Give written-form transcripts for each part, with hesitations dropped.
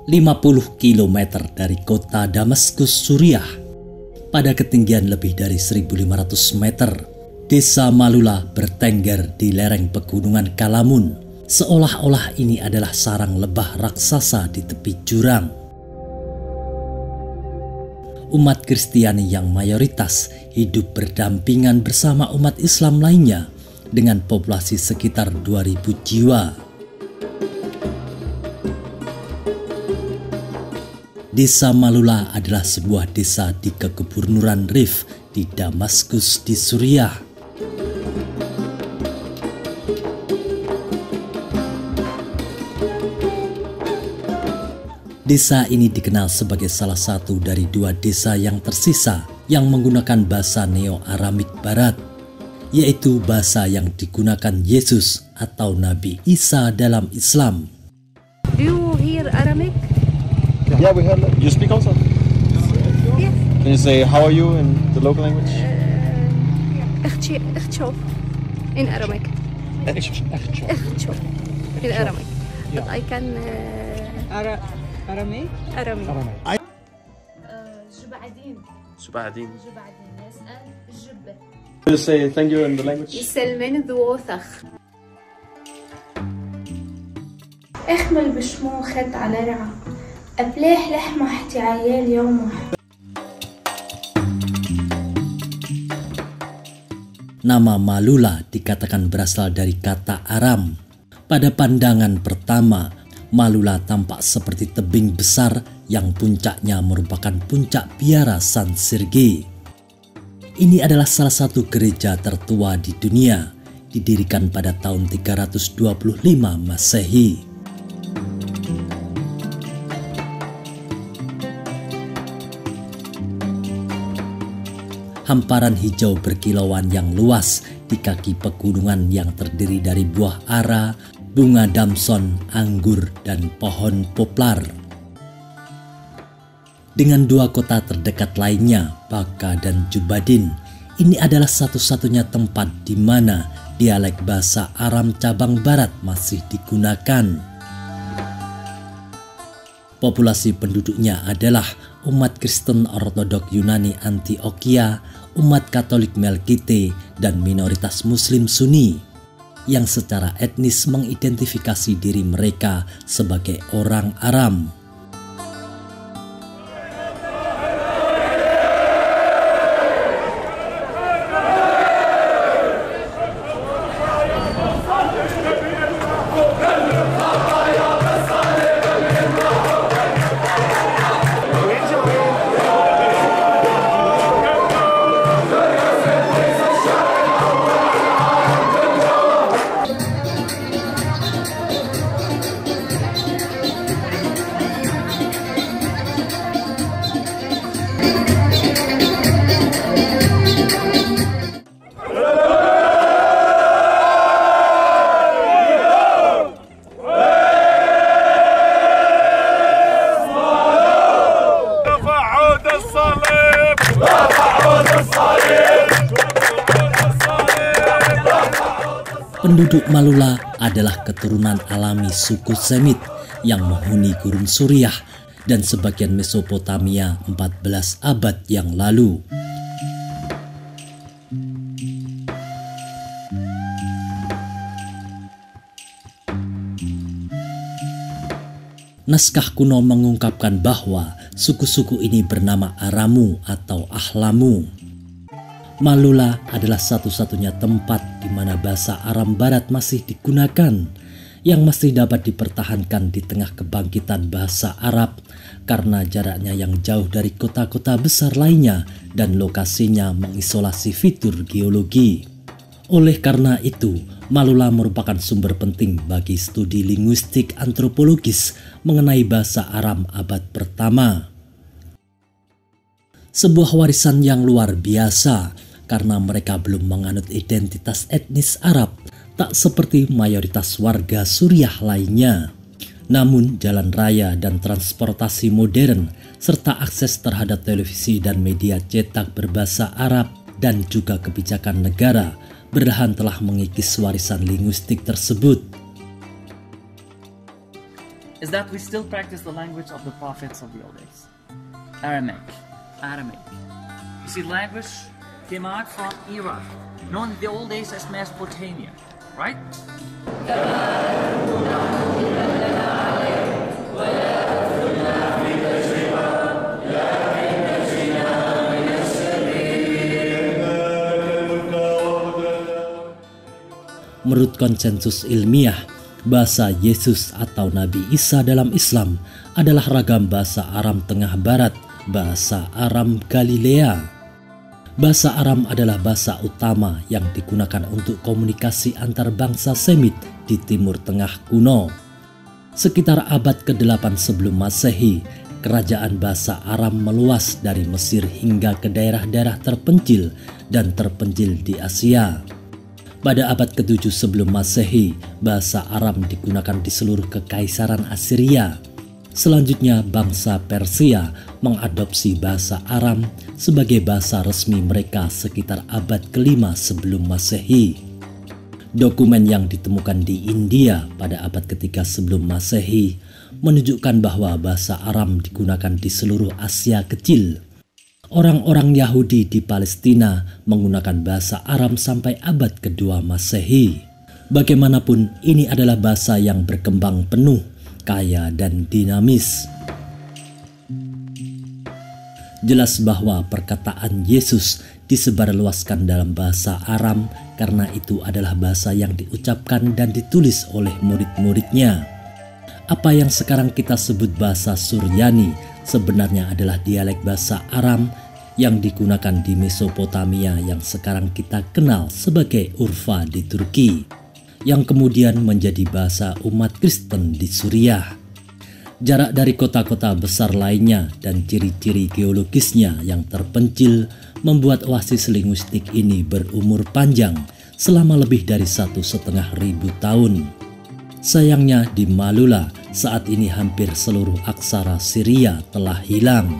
50 km dari kota Damaskus, Suriah. Pada ketinggian lebih dari 1.500 meter, desa Malula bertengger di lereng pegunungan Kalamun, seolah-olah ini adalah sarang lebah raksasa di tepi jurang. Umat Kristiani yang mayoritas hidup berdampingan bersama umat Islam lainnya dengan populasi sekitar 2.000 jiwa. Desa Malula adalah sebuah desa di Kegubernuran Rif di Damaskus di Suriah. Desa ini dikenal sebagai salah satu dari 2 desa yang tersisa yang menggunakan bahasa Neo-Aramik Barat, yaitu bahasa yang digunakan Yesus atau Nabi Isa dalam Islam. Do you hear Aramaic? Yeah, we heard. You speak also? Yes. Can you say how are you in the local language? اختشو in Aramaic. اختشو in Aramaic. But I can Aramaic? Aramaic. جبعدين Subadin. جبعدين يسأل الجبة Can you say thank you in the language? يسلمن ذوثخ اخمل بشمو خد على رعا أبلاح لحمة حتي عيال يومه. Nama Malula dikatakan berasal dari kata Aram. Pada pandangan pertama, Malula tampak seperti tebing besar yang puncaknya merupakan puncak biara San Sergei. Ini adalah salah satu gereja tertua di dunia, didirikan pada tahun 325 Masehi. Hamparan hijau berkilauan yang luas di kaki pegunungan yang terdiri dari buah ara, bunga damson, anggur, dan pohon poplar. Dengan 2 kota terdekat lainnya, Baka dan Jubadin, ini adalah satu-satunya tempat di mana dialek bahasa Aram cabang barat masih digunakan. Populasi penduduknya adalah umat Kristen Ortodok Yunani Antioquia, umat Katolik Melkite, dan minoritas Muslim Sunni yang secara etnis mengidentifikasi diri mereka sebagai orang Aram. Penduduk Malula adalah keturunan alami suku Semit yang menghuni gurun Suriah dan sebagian Mesopotamia 14 abad yang lalu. Naskah kuno mengungkapkan bahwa suku-suku ini bernama Aramu atau Ahlamu. Malula adalah satu-satunya tempat di mana bahasa Aram Barat masih digunakan, yang masih dapat dipertahankan di tengah kebangkitan bahasa Arab karena jaraknya yang jauh dari kota-kota besar lainnya dan lokasinya mengisolasi fitur geologi. Oleh karena itu, Malula merupakan sumber penting bagi studi linguistik antropologis mengenai bahasa Aram abad pertama. Sebuah warisan yang luar biasa karena mereka belum menganut identitas etnis Arab, tak seperti mayoritas warga Suriah lainnya. Namun jalan raya dan transportasi modern serta akses terhadap televisi dan media cetak berbahasa Arab dan juga kebijakan negara berdahan telah mengikis warisan linguistik tersebut. is that we still practice the language of the prophets of the old days. Aramaic. You see, language came out from Iraq, known in the old days as Mesopotamia, right? Menurut konsensus ilmiah, bahasa Yesus atau Nabi Isa dalam Islam adalah ragam bahasa Aram Tengah Barat, bahasa Aram Galilea. Bahasa Aram adalah bahasa utama yang digunakan untuk komunikasi antar bangsa Semit di Timur Tengah kuno. Sekitar abad ke-8 sebelum Masehi, kerajaan bahasa Aram meluas dari Mesir hingga ke daerah-daerah terpencil dan terpencil di Asia. Pada abad ke-7 sebelum Masehi, bahasa Aram digunakan di seluruh kekaisaran Assyria. Selanjutnya, bangsa Persia mengadopsi bahasa Aram sebagai bahasa resmi mereka sekitar abad ke-5 sebelum Masehi. Dokumen yang ditemukan di India pada abad ke-3 sebelum Masehi menunjukkan bahwa bahasa Aram digunakan di seluruh Asia Kecil. Orang-orang Yahudi di Palestina menggunakan bahasa Aram sampai abad kedua Masehi. Bagaimanapun, ini adalah bahasa yang berkembang penuh, kaya, dan dinamis. Jelas bahwa perkataan Yesus disebarluaskan dalam bahasa Aram karena itu adalah bahasa yang diucapkan dan ditulis oleh murid-muridnya. Apa yang sekarang kita sebut bahasa Suryani sebenarnya adalah dialek bahasa Aram yang digunakan di Mesopotamia yang sekarang kita kenal sebagai Urfa di Turki, yang kemudian menjadi bahasa umat Kristen di Suriah. Jarak dari kota-kota besar lainnya dan ciri-ciri geologisnya yang terpencil membuat oasis linguistik ini berumur panjang selama lebih dari 1,5 ribu tahun. Sayangnya di Malula saat ini hampir seluruh aksara Syria telah hilang.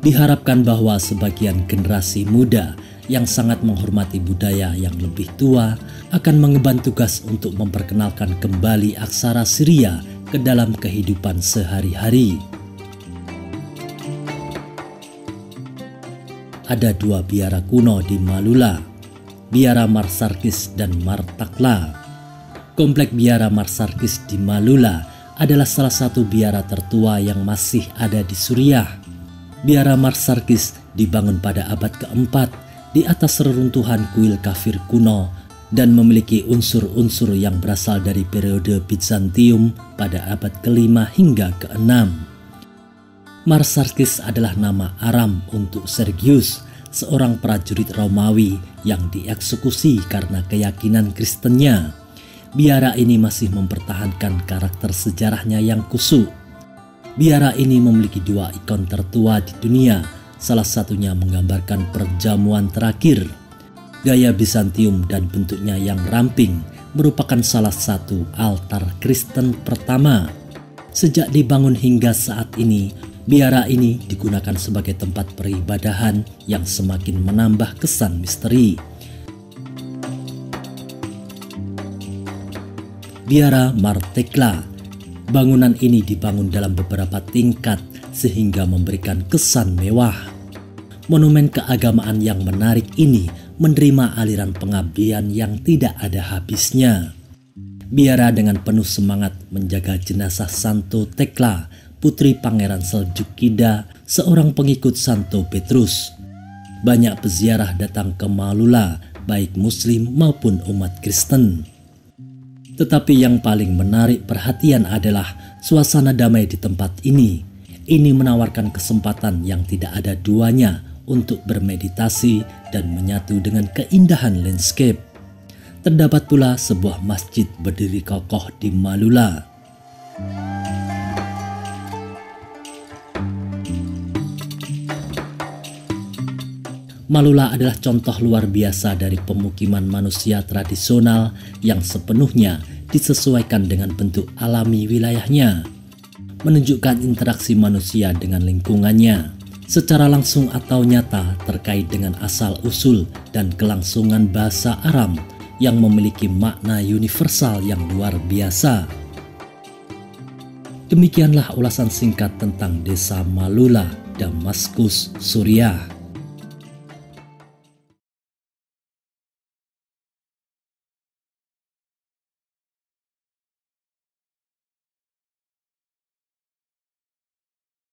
Diharapkan bahwa sebagian generasi muda yang sangat menghormati budaya yang lebih tua akan mengemban tugas untuk memperkenalkan kembali aksara Syria ke dalam kehidupan sehari-hari. Ada 2 biara kuno di Malula, Biara Marsarkis dan Martakla. Komplek Biara Marsarkis di Malula adalah salah satu biara tertua yang masih ada di Suriah. Biara Marsarkis dibangun pada abad ke-4 di atas reruntuhan kuil kafir kuno dan memiliki unsur-unsur yang berasal dari periode Bizantium pada abad ke-5 hingga ke-6. Marsarkis adalah nama Aram untuk Sergius, seorang prajurit Romawi yang dieksekusi karena keyakinan Kristennya. Biara ini masih mempertahankan karakter sejarahnya yang kusuk. Biara ini memiliki 2 ikon tertua di dunia, salah satunya menggambarkan perjamuan terakhir. Gaya Bizantium dan bentuknya yang ramping merupakan salah satu altar Kristen pertama. Sejak dibangun hingga saat ini, biara ini digunakan sebagai tempat peribadahan yang semakin menambah kesan misteri. Biara Martekla. Bangunan ini dibangun dalam beberapa tingkat sehingga memberikan kesan mewah. Monumen keagamaan yang menarik ini menerima aliran pengabdian yang tidak ada habisnya. Biara dengan penuh semangat menjaga jenazah Santo Tekla, putri Pangeran Seljukida, seorang pengikut Santo Petrus. Banyak peziarah datang ke Malula, baik Muslim maupun umat Kristen. Tetapi yang paling menarik perhatian adalah suasana damai di tempat ini. Ini menawarkan kesempatan yang tidak ada duanya untuk bermeditasi dan menyatu dengan keindahan landscape. Terdapat pula sebuah masjid berdiri kokoh di Malula. Malula adalah contoh luar biasa dari pemukiman manusia tradisional yang sepenuhnya disesuaikan dengan bentuk alami wilayahnya, menunjukkan interaksi manusia dengan lingkungannya, secara langsung atau nyata terkait dengan asal-usul dan kelangsungan bahasa Aram yang memiliki makna universal yang luar biasa. Demikianlah ulasan singkat tentang desa Malula, Damaskus, Suriah.